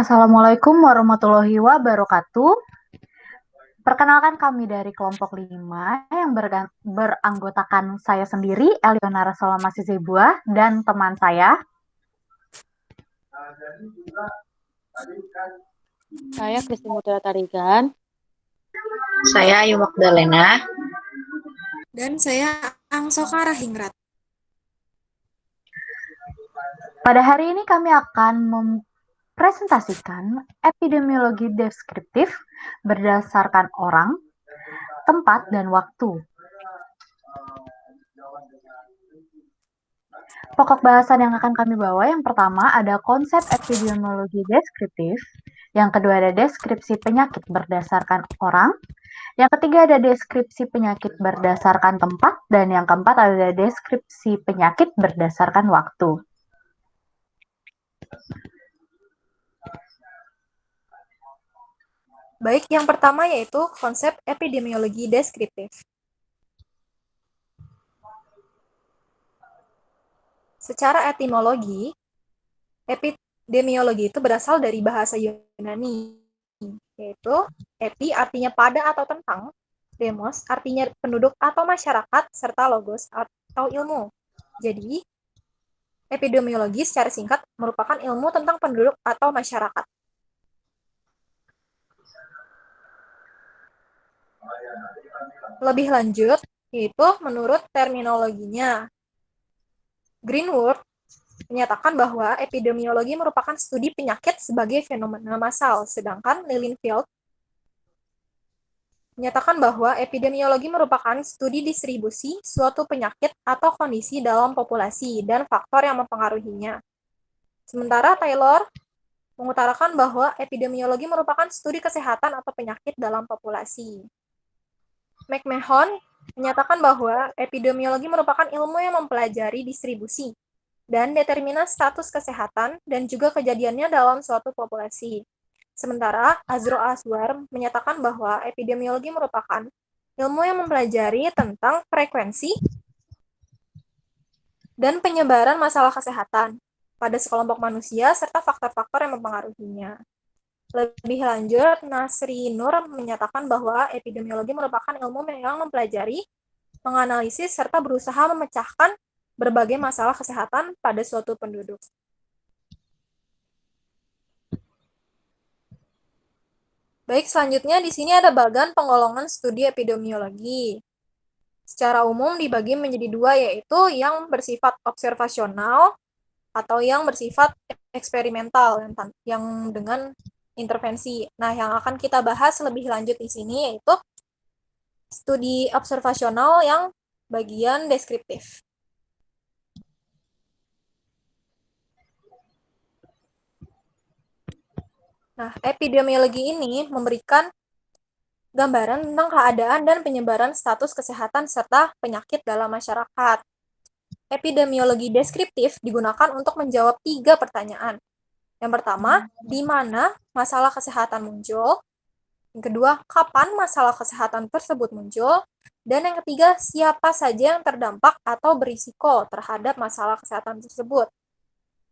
Assalamualaikum warahmatullahi wabarakatuh. Perkenalkan kami dari kelompok 5 yang beranggotakan saya sendiri, Elionara Solamasi Zebua, dan teman saya. Saya Kristi Mutiara Tarigan. Saya Ayu Magdalena. Dan saya Angsokara Hingrat. Pada hari ini kami akan mempresentasikan epidemiologi deskriptif berdasarkan orang, tempat, dan waktu. Pokok bahasan yang akan kami bawa yang pertama ada konsep epidemiologi deskriptif, yang kedua ada deskripsi penyakit berdasarkan orang, yang ketiga ada deskripsi penyakit berdasarkan tempat, dan yang keempat ada deskripsi penyakit berdasarkan waktu. Baik, yang pertama yaitu konsep epidemiologi deskriptif. Secara etimologi, epidemiologi itu berasal dari bahasa Yunani, yaitu epi artinya pada atau tentang, demos artinya penduduk atau masyarakat, serta logos atau ilmu. Jadi, epidemiologi secara singkat merupakan ilmu tentang penduduk atau masyarakat. Lebih lanjut, yaitu menurut terminologinya, Greenwood menyatakan bahwa epidemiologi merupakan studi penyakit sebagai fenomena massal, sedangkan Lilienfeld menyatakan bahwa epidemiologi merupakan studi distribusi suatu penyakit atau kondisi dalam populasi dan faktor yang mempengaruhinya. Sementara Taylor mengutarakan bahwa epidemiologi merupakan studi kesehatan atau penyakit dalam populasi. McMahon menyatakan bahwa epidemiologi merupakan ilmu yang mempelajari distribusi dan determinan status kesehatan dan juga kejadiannya dalam suatu populasi. Sementara Azro Aswar menyatakan bahwa epidemiologi merupakan ilmu yang mempelajari tentang frekuensi dan penyebaran masalah kesehatan pada sekelompok manusia serta faktor-faktor yang mempengaruhinya. Lebih lanjut, Nasri Nur menyatakan bahwa epidemiologi merupakan ilmu yang mempelajari, menganalisis, serta berusaha memecahkan berbagai masalah kesehatan pada suatu penduduk. Baik, selanjutnya di sini ada bagan penggolongan studi epidemiologi. Secara umum dibagi menjadi dua, yaitu yang bersifat observasional atau yang bersifat eksperimental yang dengan intervensi. Nah, yang akan kita bahas lebih lanjut di sini yaitu studi observasional yang bagian deskriptif. Nah, epidemiologi ini memberikan gambaran tentang keadaan dan penyebaran status kesehatan serta penyakit dalam masyarakat. Epidemiologi deskriptif digunakan untuk menjawab 3 pertanyaan. Yang pertama, di mana masalah kesehatan muncul? Yang kedua, kapan masalah kesehatan tersebut muncul? Dan yang ketiga, siapa saja yang terdampak atau berisiko terhadap masalah kesehatan tersebut.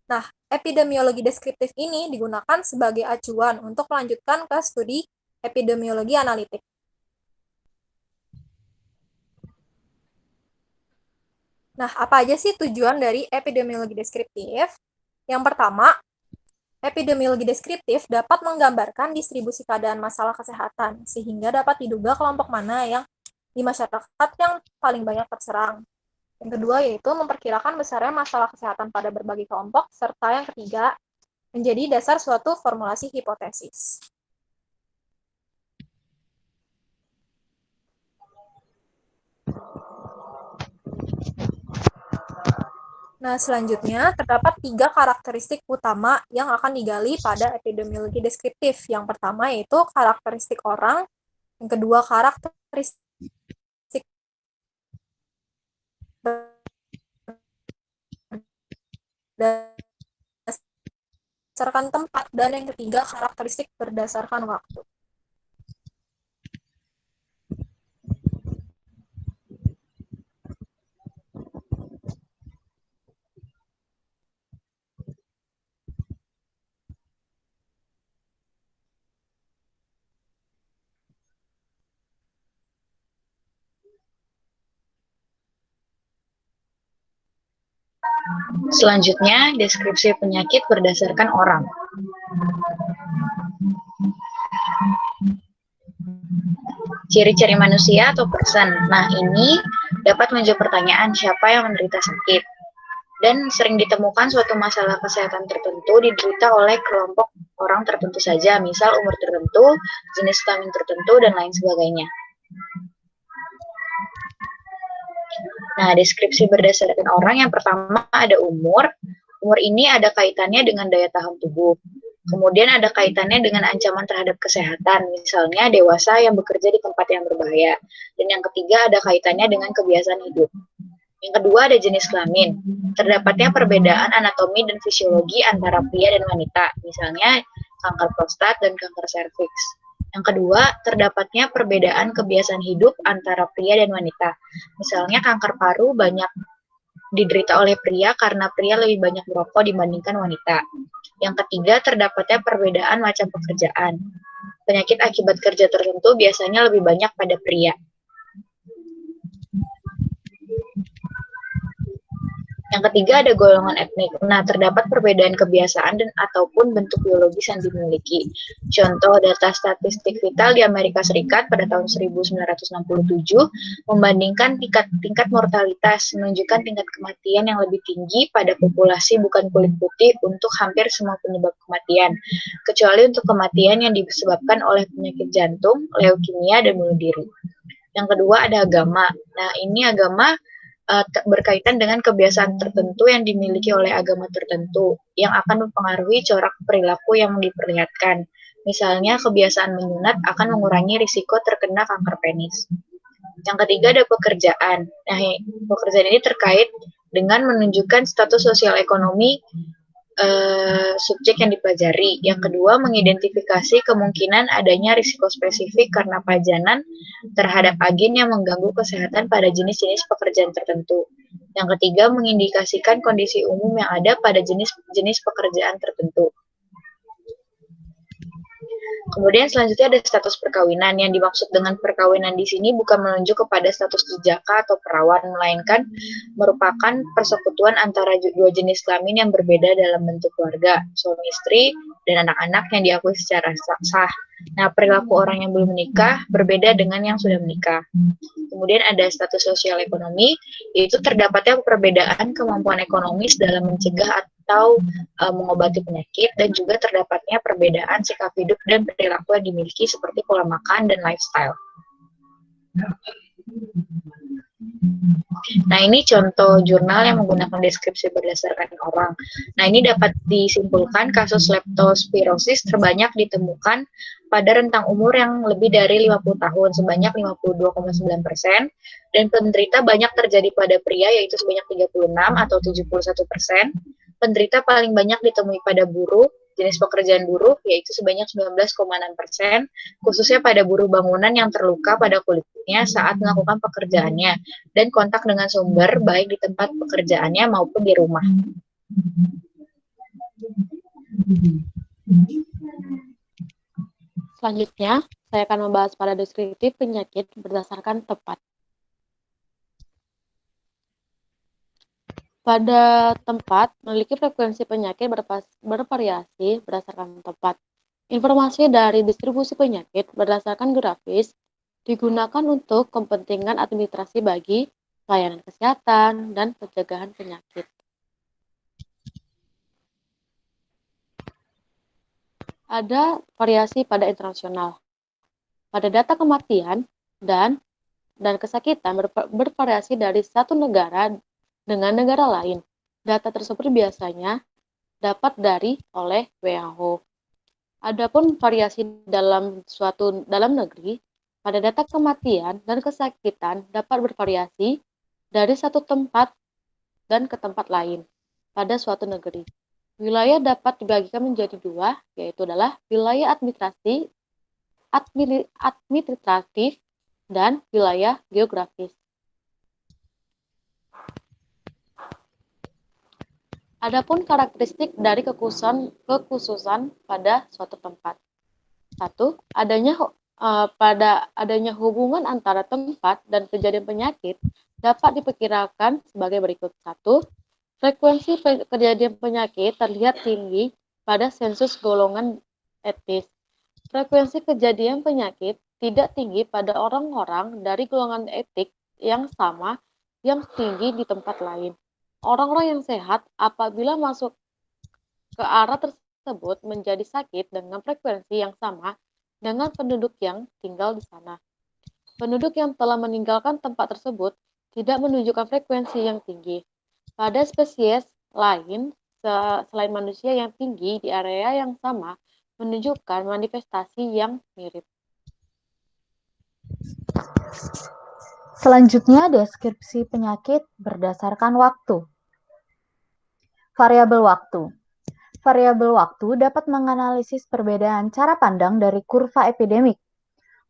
Nah, epidemiologi deskriptif ini digunakan sebagai acuan untuk melanjutkan ke studi epidemiologi analitik. Nah, apa aja sih tujuan dari epidemiologi deskriptif? Yang pertama, epidemiologi deskriptif dapat menggambarkan distribusi keadaan masalah kesehatan, sehingga dapat diduga kelompok mana yang di masyarakat yang paling banyak terserang. Yang kedua yaitu memperkirakan besarnya masalah kesehatan pada berbagai kelompok, serta yang ketiga, menjadi dasar suatu formulasi hipotesis. Nah, selanjutnya terdapat 3 karakteristik utama yang akan digali pada epidemiologi deskriptif. Yang pertama yaitu karakteristik orang, yang kedua karakteristik berdasarkan tempat, dan yang ketiga karakteristik berdasarkan waktu. Selanjutnya, deskripsi penyakit berdasarkan orang. Ciri-ciri manusia atau person. Nah, ini dapat menjawab pertanyaan siapa yang menderita sakit. Dan sering ditemukan suatu masalah kesehatan tertentu diderita oleh kelompok orang tertentu saja, misal umur tertentu, jenis kelamin tertentu, dan lain sebagainya. Nah, deskripsi berdasarkan orang yang pertama ada umur. Umur ini ada kaitannya dengan daya tahan tubuh. Kemudian ada kaitannya dengan ancaman terhadap kesehatan, misalnya dewasa yang bekerja di tempat yang berbahaya. Dan yang ketiga ada kaitannya dengan kebiasaan hidup. Yang kedua ada jenis kelamin. Terdapatnya perbedaan anatomi dan fisiologi antara pria dan wanita, misalnya kanker prostat dan kanker serviks. Yang kedua, terdapatnya perbedaan kebiasaan hidup antara pria dan wanita. Misalnya kanker paru banyak diderita oleh pria karena pria lebih banyak merokok dibandingkan wanita. Yang ketiga, terdapatnya perbedaan macam pekerjaan. Penyakit akibat kerja tertentu biasanya lebih banyak pada pria. Yang ketiga ada golongan etnik. Nah, terdapat perbedaan kebiasaan dan ataupun bentuk biologis yang dimiliki. Contoh data statistik vital di Amerika Serikat pada tahun 1967 membandingkan tingkat mortalitas menunjukkan tingkat kematian yang lebih tinggi pada populasi bukan kulit putih untuk hampir semua penyebab kematian, kecuali untuk kematian yang disebabkan oleh penyakit jantung, leukemia, dan bunuh diri. Yang kedua ada agama. Nah, ini agama berkaitan dengan kebiasaan tertentu yang dimiliki oleh agama tertentu yang akan mempengaruhi corak perilaku yang diperlihatkan. Misalnya, kebiasaan menyunat akan mengurangi risiko terkena kanker penis. Yang ketiga ada pekerjaan. Nah, pekerjaan ini terkait dengan menunjukkan status sosial ekonomi subjek yang dipelajari. Yang kedua, mengidentifikasi kemungkinan adanya risiko spesifik karena pajanan terhadap agen yang mengganggu kesehatan pada jenis-jenis pekerjaan tertentu. Yang ketiga, mengindikasikan kondisi umum yang ada pada jenis-jenis pekerjaan tertentu. Kemudian selanjutnya ada status perkawinan. Yang dimaksud dengan perkawinan di sini bukan menunjuk kepada status jejaka atau perawan, melainkan merupakan persekutuan antara dua jenis kelamin yang berbeda dalam bentuk keluarga, suami istri, dan anak-anak yang diakui secara sah. Nah, perilaku orang yang belum menikah berbeda dengan yang sudah menikah. Kemudian ada status sosial ekonomi, yaitu terdapatnya perbedaan kemampuan ekonomis dalam mencegah atau mengobati penyakit, dan juga terdapatnya perbedaan sikap hidup dan perilaku yang dimiliki seperti pola makan dan lifestyle. Nah, ini contoh jurnal yang menggunakan deskripsi berdasarkan orang. Nah, ini dapat disimpulkan kasus leptospirosis terbanyak ditemukan pada rentang umur yang lebih dari 50 tahun, sebanyak 52,9%, dan penderita banyak terjadi pada pria, yaitu sebanyak 36 atau 71%. Penderita paling banyak ditemui pada buruh, jenis pekerjaan buruh, yaitu sebanyak 19,6%, khususnya pada buruh bangunan yang terluka pada kulitnya saat melakukan pekerjaannya, dan kontak dengan sumber, baik di tempat pekerjaannya maupun di rumah. Selanjutnya, saya akan membahas pada deskriptif penyakit berdasarkan tempat. Pada tempat, memiliki frekuensi penyakit bervariasi berdasarkan tempat. Informasi dari distribusi penyakit berdasarkan grafis digunakan untuk kepentingan administrasi bagi pelayanan kesehatan dan pencegahan penyakit. Ada variasi pada internasional. Pada data kematian dan kesakitan bervariasi dari satu negara dengan negara lain. Data tersebut biasanya dapat oleh WHO. Adapun variasi dalam negeri, pada data kematian dan kesakitan dapat bervariasi dari satu tempat dan ke tempat lain pada suatu negeri. Wilayah dapat dibagikan menjadi dua, yaitu adalah wilayah administratif dan wilayah geografis. Adapun karakteristik dari kekhususan pada suatu tempat. 1. Adanya hubungan antara tempat dan kejadian penyakit dapat diperkirakan sebagai berikut. 1. Frekuensi kejadian penyakit terlihat tinggi pada sensus golongan etnis. Frekuensi kejadian penyakit tidak tinggi pada orang-orang dari golongan etik yang sama yang tinggi di tempat lain. Orang-orang yang sehat apabila masuk ke arah tersebut menjadi sakit dengan frekuensi yang sama dengan penduduk yang tinggal di sana. Penduduk yang telah meninggalkan tempat tersebut tidak menunjukkan frekuensi yang tinggi. Pada spesies lain selain manusia yang tinggi di area yang sama menunjukkan manifestasi yang mirip. Selanjutnya, deskripsi penyakit berdasarkan waktu. Variabel waktu. Variabel waktu dapat menganalisis perbedaan cara pandang dari kurva epidemik.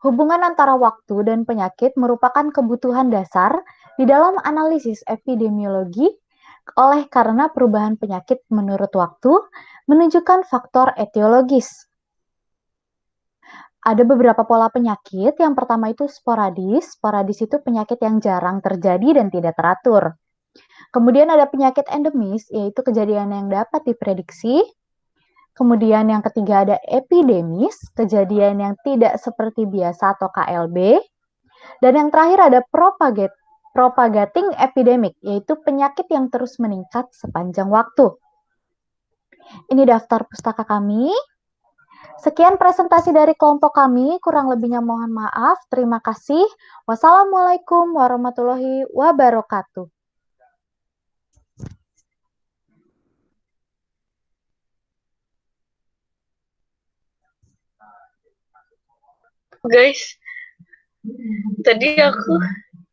Hubungan antara waktu dan penyakit merupakan kebutuhan dasar di dalam analisis epidemiologi karena perubahan penyakit menurut waktu menunjukkan faktor etiologis. Ada beberapa pola penyakit. Yang pertama itu sporadis. Sporadis itu penyakit yang jarang terjadi dan tidak teratur. Kemudian ada penyakit endemis, yaitu kejadian yang dapat diprediksi. Kemudian yang ketiga ada epidemis, kejadian yang tidak seperti biasa atau KLB. Dan yang terakhir ada propagating epidemic, yaitu penyakit yang terus meningkat sepanjang waktu. Ini daftar pustaka kami. Sekian presentasi dari kelompok kami, kurang lebihnya mohon maaf. Terima kasih. Wassalamualaikum warahmatullahi wabarakatuh. Guys, tadi aku